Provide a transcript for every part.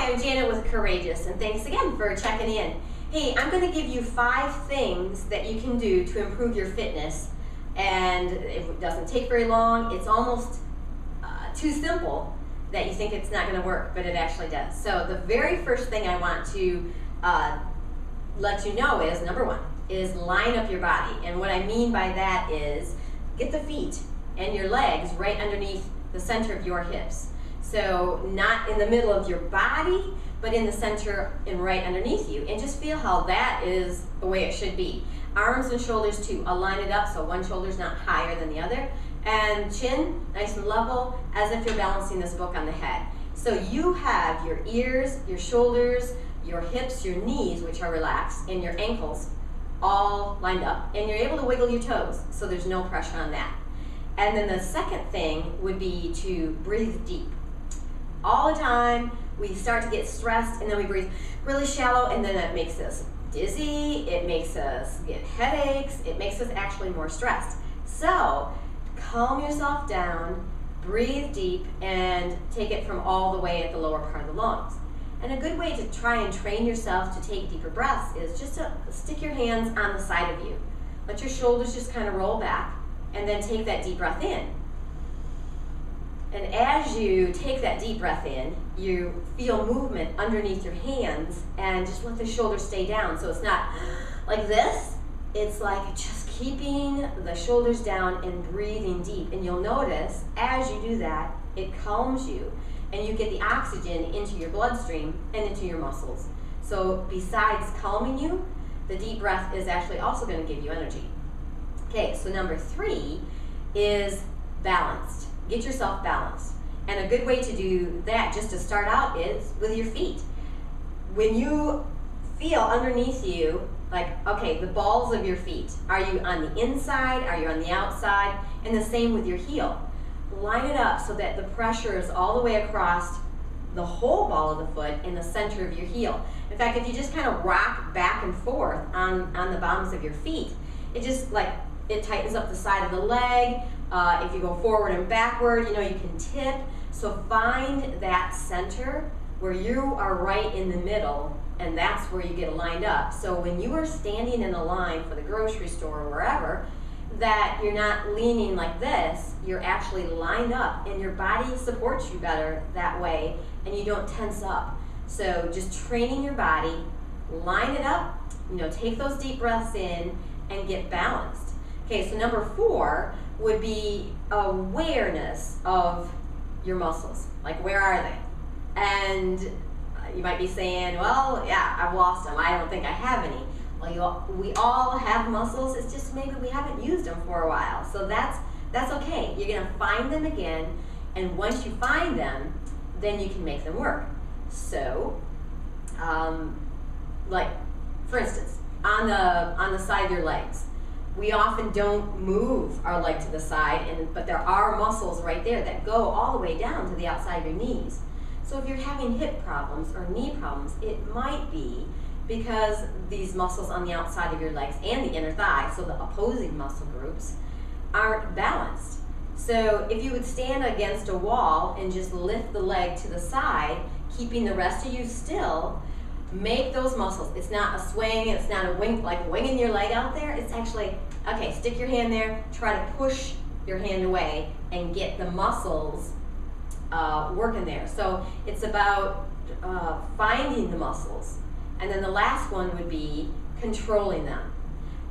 Hi, I'm Janet with COREageous, and thanks again for checking in. Hey, I'm going to give you 5 things that you can do to improve your fitness, and it doesn't take very long. It's almost too simple that you think it's not going to work, but it actually does. So the very first thing I want to let you know is, number 1, is line up your body. And what I mean by that is get the feet and your legs right underneath the center of your hips. So not in the middle of your body, but in the center and right underneath you. And just feel how that is the way it should be. Arms and shoulders too, align it up so one shoulder's not higher than the other. And chin, nice and level, as if you're balancing this book on the head. So you have your ears, your shoulders, your hips, your knees, which are relaxed, and your ankles all lined up. And you're able to wiggle your toes, so there's no pressure on that. And then the second thing would be to breathe deep. All the time, we start to get stressed and then we breathe really shallow, and then it makes us dizzy, it makes us get headaches, it makes us actually more stressed. So calm yourself down, breathe deep, and take it from all the way at the lower part of the lungs. And a good way to try and train yourself to take deeper breaths is just to stick your hands on the side of you. Let your shoulders just kind of roll back, and then take that deep breath in. And as you take that deep breath in, you feel movement underneath your hands, and just let the shoulders stay down. So it's not like this, it's like just keeping the shoulders down and breathing deep. And you'll notice as you do that, it calms you, and you get the oxygen into your bloodstream and into your muscles. So besides calming you, the deep breath is actually also going to give you energy. Okay, so number 3 is balanced. Get yourself balanced. And a good way to do that, just to start out, is with your feet. When you feel underneath you, like, okay, the balls of your feet, are you on the inside, are you on the outside? And the same with your heel. Line it up so that the pressure is all the way across the whole ball of the foot in the center of your heel. In fact, if you just kind of rock back and forth on the bottoms of your feet, it just it tightens up the side of the leg. If you go forward and backward, you can tip. So find that center where you are right in the middle, and that's where you get lined up. So when you are standing in a line for the grocery store or wherever, that you're not leaning like this, you're actually lined up, and your body supports you better that way, and you don't tense up. So just training your body, line it up, take those deep breaths in, and get balanced. Okay, so number 4 would be awareness of your muscles. Like, where are they? And you might be saying, well, yeah, I've lost them. I don't think I have any. Well, we all have muscles. It's just maybe we haven't used them for a while. So that's okay. You're going to find them again, and once you find them, then you can make them work. So, like, for instance, on the side of your legs, we often don't move our leg to the side, but there are muscles right there that go all the way down to the outside of your knees. So if you're having hip problems or knee problems, it might be because these muscles on the outside of your legs and the inner thigh, so the opposing muscle groups, aren't balanced. So if you would stand against a wall and just lift the leg to the side, keeping the rest of you still, make those muscles. It's not a swing, it's not a wing, like winging your leg out there. It's actually, okay, stick your hand there, try to push your hand away and get the muscles working there. So it's about finding the muscles. And then the last one would be controlling them.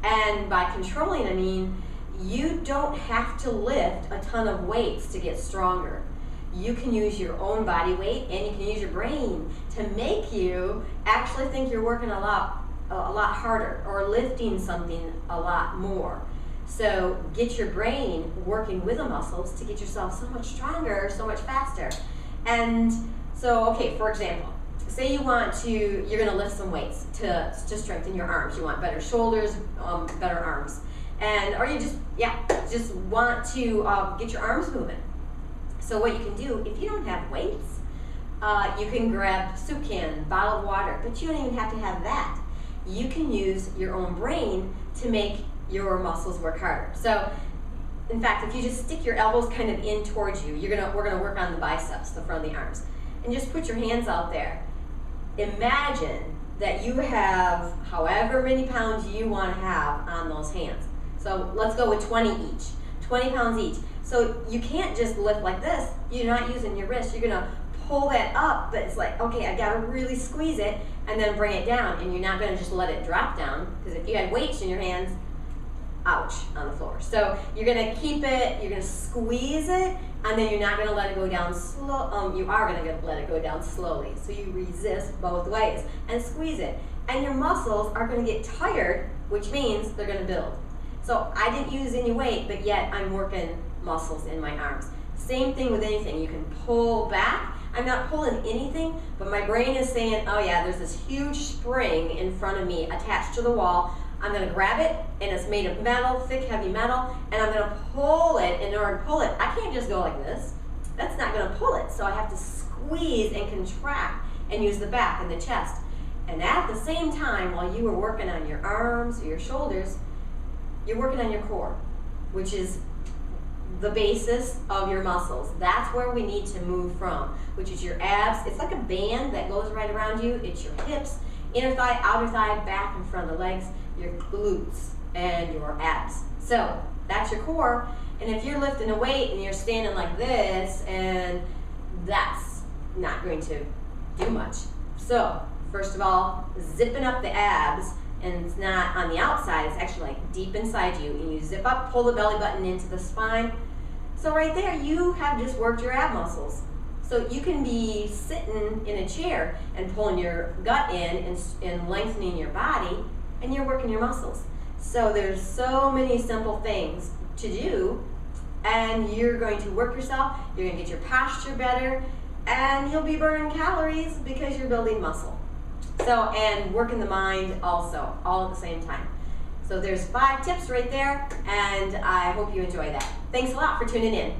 And by controlling, I mean, you don't have to lift a ton of weights to get stronger. You can use your own body weight, and you can use your brain to make you actually think you're working a lot harder or lifting something a lot more. So get your brain working with the muscles to get yourself so much stronger, so much faster. And so, okay, for example, say you're going to lift some weights to strengthen your arms. You want better shoulders, better arms. Or you just want to get your arms moving. So what you can do, if you don't have weights, you can grab soup can, bottle of water, but you don't even have to have that. You can use your own brain to make your muscles work harder. So, in fact, if you just stick your elbows kind of in towards you, we're gonna work on the biceps, the front of the arms, and just put your hands out there imagine that you have however many pounds you want to have on those hands. So let's go with 20 each, 20 pounds each. So you can't just lift like this. You're not using your wrist. You're gonna pull that up, but it's like, okay, I gotta really squeeze it and then bring it down, and you're not gonna just let it drop down, because if you had weights in your hands, ouch, on the floor. So you're gonna keep it, you're gonna squeeze it, and then you're not gonna let it go down slow. You are gonna let it go down slowly. So you resist both ways and squeeze it. And your muscles are gonna get tired, which means they're gonna build. So I didn't use any weight, but yet I'm working muscles in my arms. Same thing with anything. You can pull back. I'm not pulling anything, but my brain is saying, oh yeah, there's this huge spring in front of me attached to the wall. I'm gonna grab it, and it's made of metal, thick, heavy metal, and I'm gonna pull it. In order to pull it, I can't just go like this. That's not gonna pull it, so I have to squeeze and contract and use the back and the chest. And at the same time, while you were working on your arms or your shoulders, you're working on your core, which is the basis of your muscles. That's where we need to move from, which is your abs. It's like a band that goes right around you. It's your hips, inner thigh, outer thigh, back and front of the legs, your glutes, and your abs. So that's your core. And if you're lifting a weight and you're standing like this, and that's not going to do much. So first of all, zipping up the abs, and it's not on the outside, it's actually like deep inside you. And you zip up, pull the belly button into the spine. So right there, you have just worked your ab muscles. So you can be sitting in a chair and pulling your gut in and lengthening your body, and you're working your muscles. So there's so many simple things to do, and you're going to work yourself, you're gonna get your posture better, and you'll be burning calories because you're building muscle. So, and working the mind also, all at the same time. So there's 5 tips right there, and I hope you enjoy that. Thanks a lot for tuning in.